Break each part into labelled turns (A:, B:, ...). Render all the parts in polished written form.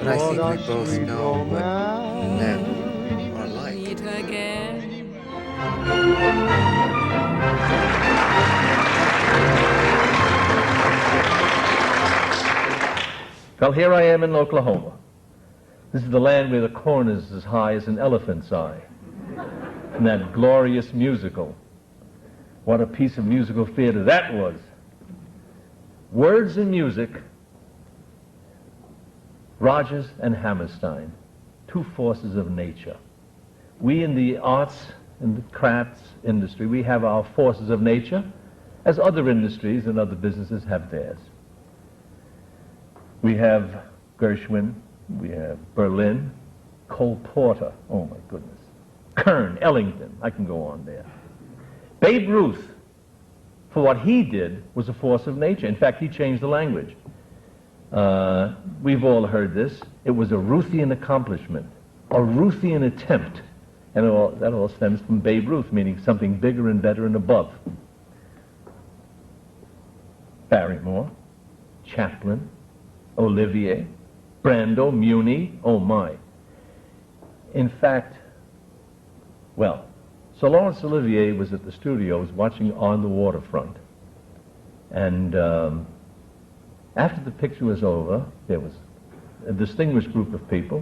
A: But I think we both know what men are like.
B: Meet again.
C: Well, here I am in Oklahoma. This is the land where the corn is as high as an elephant's eye. And that glorious musical. What a piece of musical theater that was. Words and music, Rodgers and Hammerstein, two forces of nature. We in the arts and the crafts industry, we have our forces of nature, as other industries and other businesses have theirs. We have Gershwin, we have Berlin, Cole Porter, oh my goodness, Kern, Ellington, I can go on there. Babe Ruth, for what he did, was a force of nature. In fact, he changed the language. We've all heard this. It was a Ruthian accomplishment, a Ruthian attempt. And that all stems from Babe Ruth, meaning something bigger and better and above. Barrymore, Chaplin, Olivier, Brando, Muni, oh my. In fact, well, Sir Laurence Olivier was at the studios watching On the Waterfront. And after the picture was over, there was a distinguished group of people.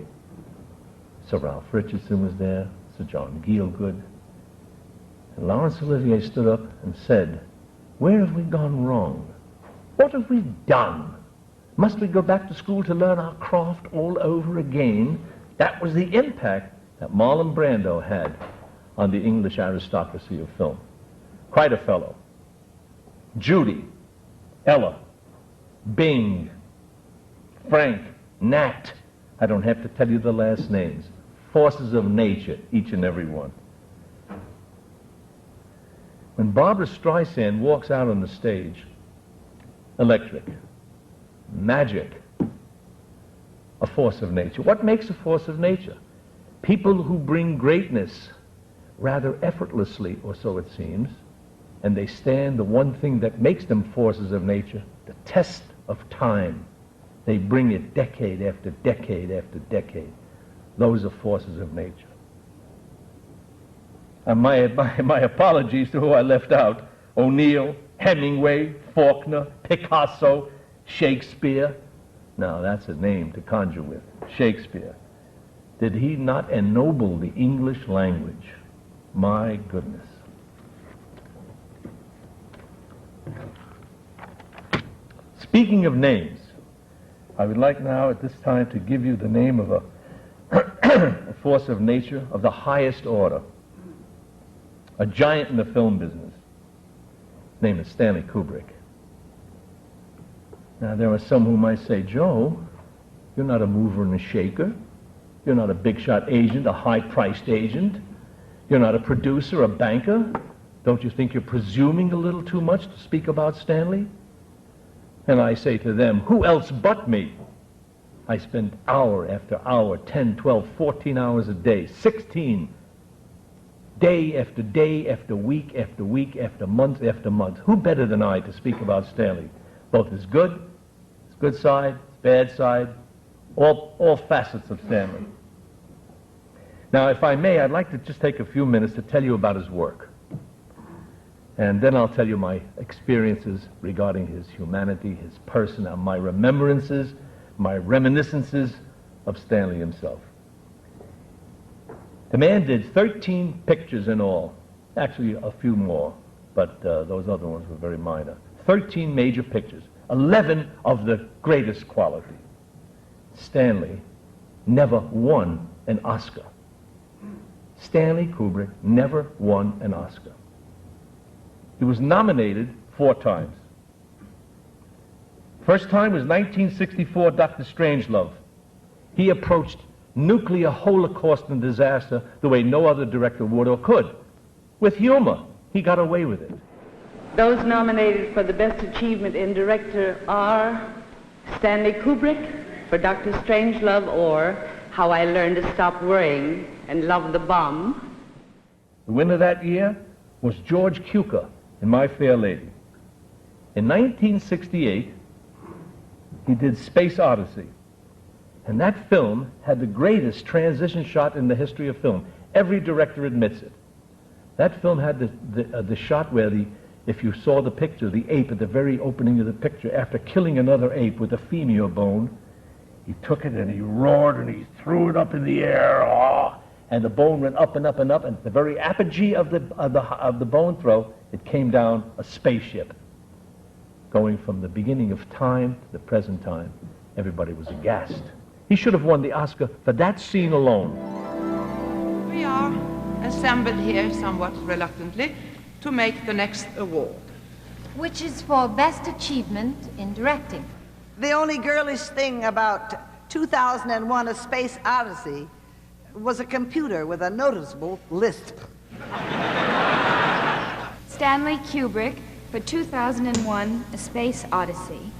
C: Sir Ralph Richardson was there, Sir John Gielgud. And Laurence Olivier stood up and said, "Where have we gone wrong? What have we done? Must we go back to school to learn our craft all over again?" That was the impact that Marlon Brando had on the English aristocracy of film. Quite a fellow. Judy, Ella, Bing, Frank, Nat. I don't have to tell you the last names. Forces of nature, each and every one. When Barbra Streisand walks out on the stage, electric, magic, a force of nature. What makes a force of nature? People who bring greatness rather effortlessly, or so it seems, and they stand the one thing that makes them forces of nature, the test of time. They bring it decade after decade after decade. Those are forces of nature. And my apologies to who I left out. O'Neill, Hemingway, Faulkner, Picasso, Shakespeare. Now that's a name to conjure with. Shakespeare. Did he not ennoble the English language? My goodness. Speaking of names, I would like now at this time to give you the name of a force of nature of the highest order. A giant in the film business. His name is Stanley Kubrick. Now there are some who might say, "Joe, you're not a mover and a shaker. You're not a big shot agent, a high-priced agent. You're not a producer, a banker. Don't you think you're presuming a little too much to speak about Stanley?" And I say to them, who else but me? I spend hour after hour, 10, 12, 14 hours a day, 16, day after day after week after week after month after month. Who better than I to speak about Stanley? Both his good side, his bad side, all facets of Stanley. Now, if I may, I'd like to just take a few minutes to tell you about his work. And then I'll tell you my experiences regarding his humanity, his person, and my remembrances, my reminiscences of Stanley himself. The man did 13 pictures in all. Actually, a few more, but those other ones were very minor. 13 major pictures, 11 of the greatest quality. Stanley never won an Oscar. Stanley Kubrick never won an Oscar. He was nominated 4 times. First time was 1964, Dr. Strangelove. He approached nuclear holocaust and disaster the way no other director would or could. With humor, he got away with it.
D: Those nominated for the best achievement in director are Stanley Kubrick for Dr. Strangelove, or How I Learned to Stop Worrying and Love the Bomb.
C: The winner that year was George Cukor in My Fair Lady. In 1968, he did Space Odyssey. And that film had the greatest transition shot in the history of film. Every director admits it. That film had the shot where if you saw the picture, the ape at the very opening of the picture, after killing another ape with a femur bone, he took it and he roared and he threw it up in the air, and the bone went up and up and up, and at the very apogee of the bone throw, it came down a spaceship, going from the beginning of time to the present time. Everybody was aghast. He should have won the Oscar for that scene alone.
B: We are assembled here somewhat reluctantly to make the next award,
E: which is for Best Achievement in Directing.
F: The only girlish thing about 2001: A Space Odyssey was a computer with a noticeable lisp.
E: Stanley Kubrick for 2001: A Space Odyssey.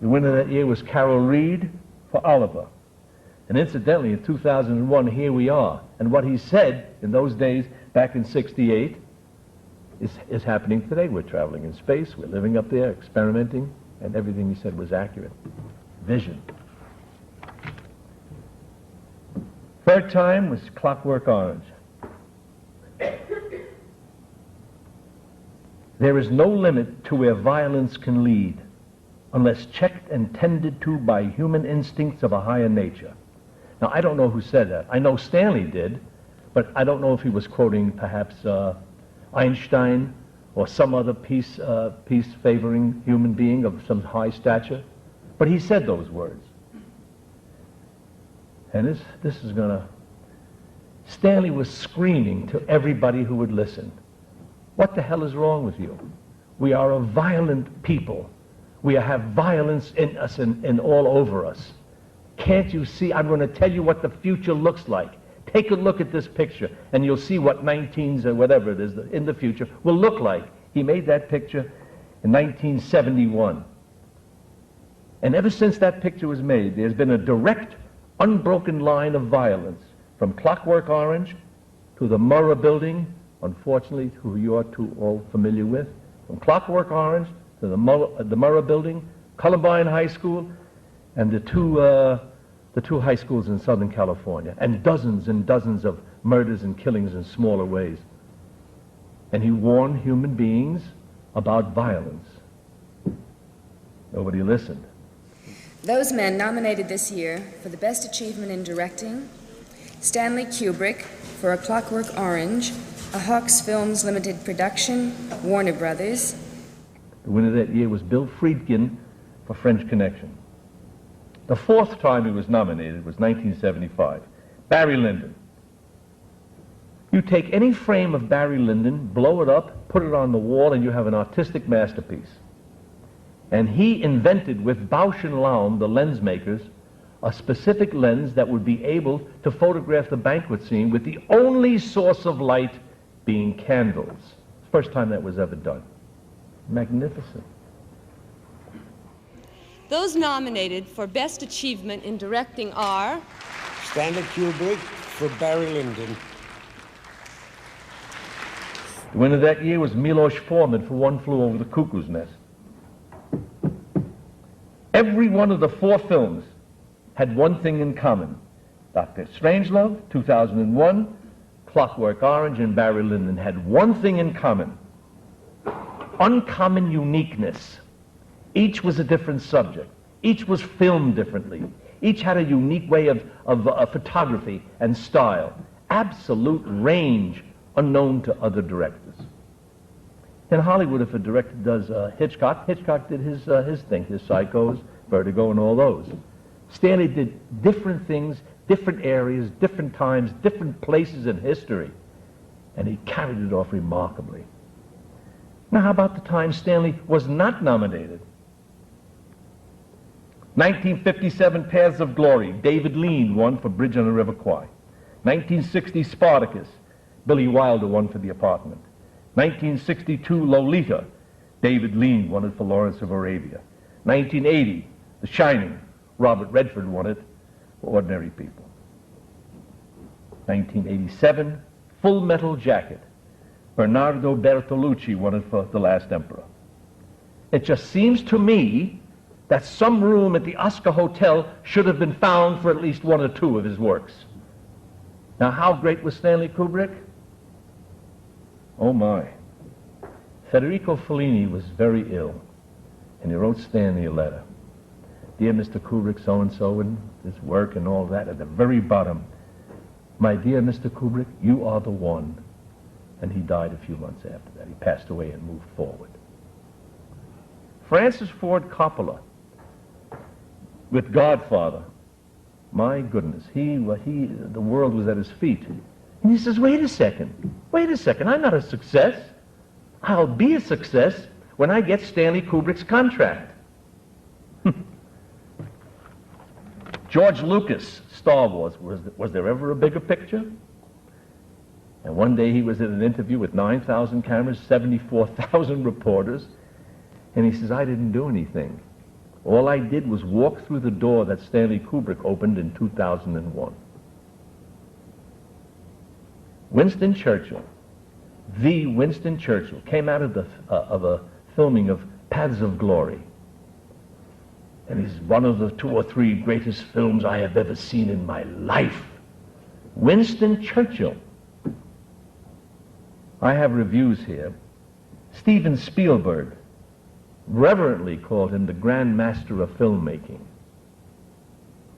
C: The winner that year was Carol Reed for Oliver. And incidentally, in 2001, here we are. And what he said in those days, back in '68, is happening today. We're traveling in space, we're living up there, experimenting, and everything he said was accurate. Vision. Third time was Clockwork Orange. There is no limit to where violence can lead, unless checked and tended to by human instincts of a higher nature. Now, I don't know who said that. I know Stanley did, but I don't know if he was quoting perhaps Einstein or some other peace-favoring human being of some high stature. But he said those words. And this is gonna... Stanley was screaming to everybody who would listen. What the hell is wrong with you? We are a violent people. We have violence in us and all over us. Can't you see? I'm going to tell you what the future looks like. Take a look at this picture, and you'll see what 19s or whatever it is in the future will look like. He made that picture in 1971. And ever since that picture was made, there's been a direct, unbroken line of violence from Clockwork Orange to the Murrah Building, unfortunately, who you are too all familiar with, from Clockwork Orange to the Murrah Building, Columbine High School, and the two high schools in Southern California, and dozens of murders and killings in smaller ways. And he warned human beings about violence. Nobody listened.
G: Those men nominated this year for the Best Achievement in Directing: Stanley Kubrick for A Clockwork Orange, a Hawks Films Limited production, Warner Brothers.
C: The winner that year was Bill Friedkin for French Connection. The fourth time he was nominated was 1975. Barry Lyndon. You take any frame of Barry Lyndon, blow it up, put it on the wall, and you have an artistic masterpiece. And he invented with Bausch and Lomb, the lens makers, a specific lens that would be able to photograph the banquet scene with the only source of light being candles. First time that was ever done. Magnificent.
H: Those nominated for Best Achievement in Directing are
I: Stanley Kubrick for Barry Lyndon.
C: The winner that year was Milos Forman for One Flew Over the Cuckoo's Nest. Every one of the four films had one thing in common. Dr. Strangelove, 2001, Clockwork Orange, and Barry Lyndon had one thing in common: uncommon uniqueness. Each was a different subject. Each was filmed differently. Each had a unique way of photography and style. Absolute range unknown to other directors. In Hollywood, if a director does Hitchcock did his thing, his Psychos, Vertigo, and all those. Stanley did different things, different areas, different times, different places in history, and he carried it off remarkably. Now, how about the time Stanley was not nominated? 1957, Paths of Glory. David Lean won for Bridge on the River Kwai. 1960, Spartacus. Billy Wilder won for The Apartment. 1962, Lolita. David Lean won it for Lawrence of Arabia. 1980, The Shining. Robert Redford won it for Ordinary People. 1987, Full Metal Jacket. Bernardo Bertolucci won it for The Last Emperor. It just seems to me that some room at the Oscar Hotel should have been found for at least one or two of his works. Now, how great was Stanley Kubrick? Oh my. Federico Fellini was very ill, and he wrote Stanley a letter. Dear Mr. Kubrick, so-and-so, and his work and all that, at the very bottom, my dear Mr. Kubrick, you are the one. And he died a few months after that. He passed away and moved forward. Francis Ford Coppola, with Godfather, my goodness, the world was at his feet. And he says, wait a second, I'm not a success. I'll be a success when I get Stanley Kubrick's contract. George Lucas, Star Wars, was there ever a bigger picture? And one day he was in an interview with 9,000 cameras, 74,000 reporters, and he says, I didn't do anything. All I did was walk through the door that Stanley Kubrick opened in 2001. Winston Churchill, the Winston Churchill, came out of a filming of Paths of Glory. And he's one of the 2 or 3 greatest films I have ever seen in my life. Winston Churchill. I have reviews here. Steven Spielberg reverently called him the Grand Master of filmmaking.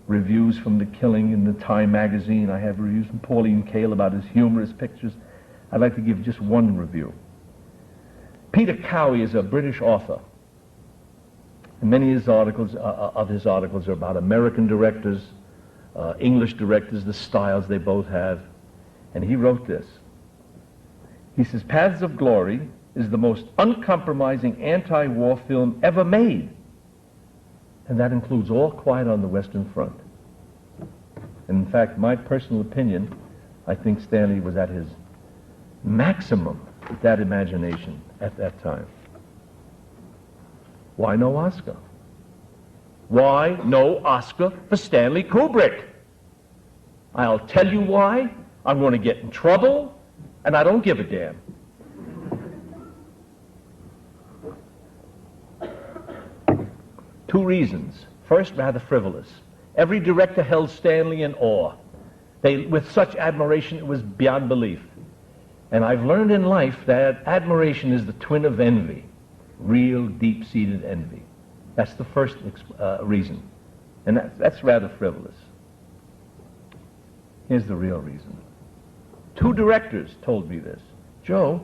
C: Reviews from The Killing in the Time magazine. I have reviews from Pauline Kael about his humorous pictures. I'd like to give just one review. Peter Cowie is a British author. And many of his articles are about American directors, English directors, the styles they both have. And he wrote this. He says, Paths of Glory is the most uncompromising anti-war film ever made. And that includes All Quiet on the Western Front. And in fact, my personal opinion, I think Stanley was at his maximum with that imagination at that time. Why no Oscar? Why no Oscar for Stanley Kubrick? I'll tell you why. I'm going to get in trouble, and I don't give a damn. Two reasons. First, rather frivolous. Every director held Stanley in awe. With such admiration, it was beyond belief. And I've learned in life that admiration is the twin of envy. Real, deep-seated envy. That's the first reason. And that's rather frivolous. Here's the real reason. 2 directors told me this. Joe,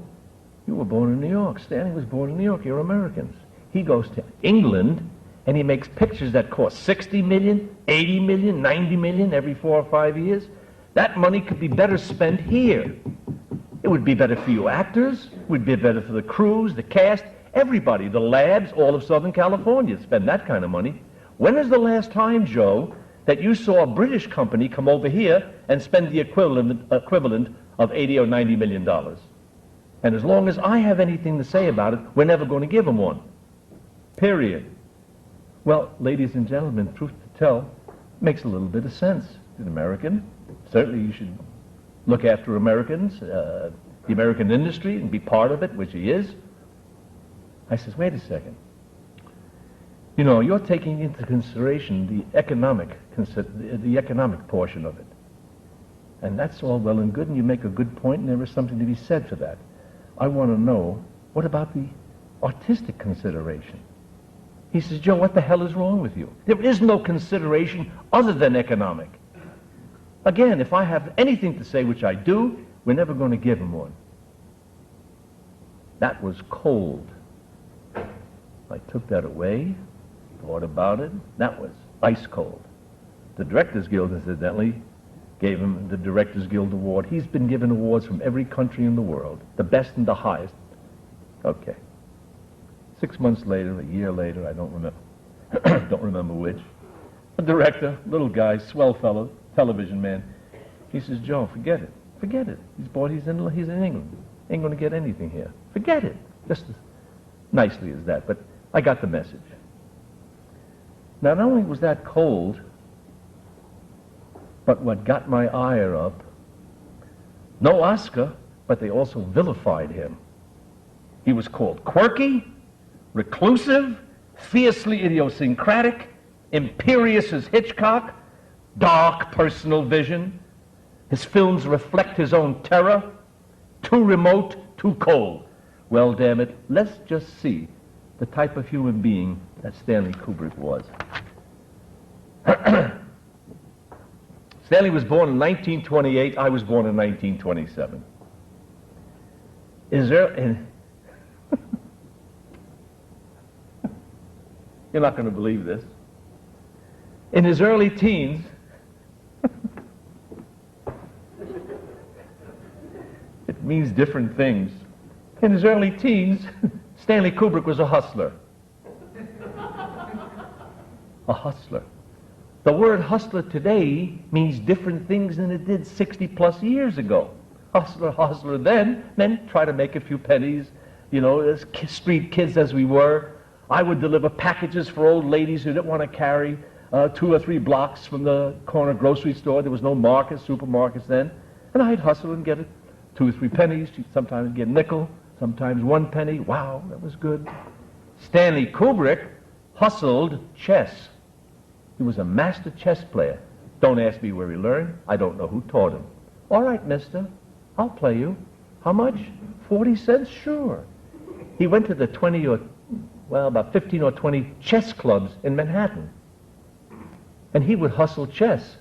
C: you were born in New York. Stanley was born in New York. You're Americans. He goes to England, and he makes pictures that cost 60 million, 80 million, 90 million every 4 or 5 years. That money could be better spent here. It would be better for you actors. It would be better for the crews, the cast, everybody, the labs, all of Southern California spend that kind of money. When is the last time, Joe, that you saw a British company come over here and spend the equivalent of 80 or 90 million dollars? And as long as I have anything to say about it, we're never going to give them one. Period. Well, ladies and gentlemen, truth to tell, it makes a little bit of sense. As an American, certainly you should look after Americans, the American industry, and be part of it, which he is. I says, wait a second. You know, you're taking into consideration the economic portion of it. And that's all well and good, and you make a good point, and there is something to be said for that. I want to know, what about the artistic consideration? He says, Joe, what the hell is wrong with you? There is no consideration other than economic. Again, if I have anything to say, which I do, we're never going to give him one. That was cold. I took that away, thought about it. That was ice cold. The Directors Guild, incidentally, gave him the Directors Guild Award. He's been given awards from every country in the world, the best and the highest. Okay. 6 months later, a year later, I don't remember, don't remember which, a director, little guy, swell fellow, television man, he says, Joe, forget it. Forget it. He's in England. Ain't going to get anything here. Forget it. Just as nicely as that, but I got the message. Now, not only was that cold, but what got my ire up, no Oscar, but they also vilified him. He was called quirky, reclusive, fiercely idiosyncratic, imperious as Hitchcock, dark personal vision. His films reflect his own terror, too remote, too cold. Well, damn it, let's just see the type of human being that Stanley Kubrick was. Stanley was born in 1928. I was born in 1927. You're not going to believe this. In his early teens, it means different things. In his early teens, Stanley Kubrick was a hustler. A hustler. The word hustler today means different things than it did 60 plus years ago. Hustler then meant try to make a few pennies, you know, as street kids as we were. I would deliver packages for old ladies who didn't want to carry 2 or 3 blocks from the corner grocery store. There was no markets, supermarkets then. And I'd hustle and get 2 or 3 pennies. She'd sometimes get a nickel, sometimes 1 penny. Wow, that was good. Stanley Kubrick hustled chess. He was a master chess player. Don't ask me where he learned. I don't know who taught him. All right, mister, I'll play you. How much? 40 cents? Sure. He went to the about 15 or 20 chess clubs in Manhattan. And he would hustle chess.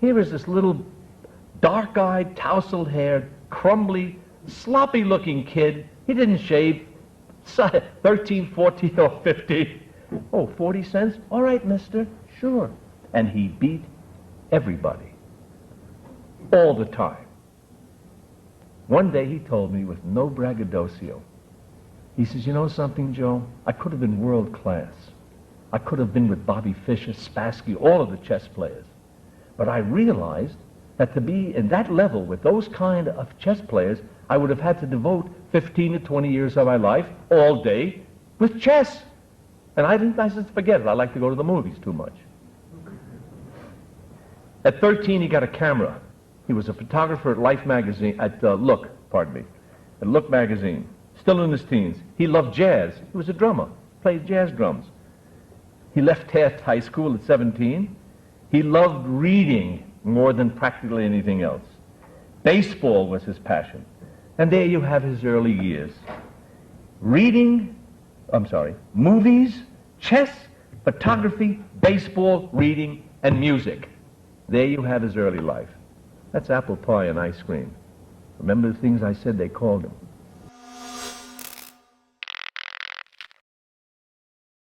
C: Here is this little dark-eyed, tousled-haired, crumbly, sloppy-looking kid. He didn't shave. 13, 14, or 15. Oh, 40 cents? All right, mister. Sure. And he beat everybody. All the time. One day he told me with no braggadocio, he says, you know something, Joe? I could have been world class. I could have been with Bobby Fischer, Spassky, all of the chess players. But I realized that to be in that level with those kind of chess players, I would have had to devote 15 to 20 years of my life all day with chess. And I said, forget it. I like to go to the movies too much. At 13, he got a camera. He was a photographer at Look magazine. Still in his teens. He loved jazz. He was a drummer, played jazz drums. He left Taft High School at 17. He loved reading more than practically anything else. Baseball was his passion. And there you have his early years. Movies, chess, photography, baseball, reading, and music. There you have his early life. That's apple pie and ice cream. Remember the things I said they called him?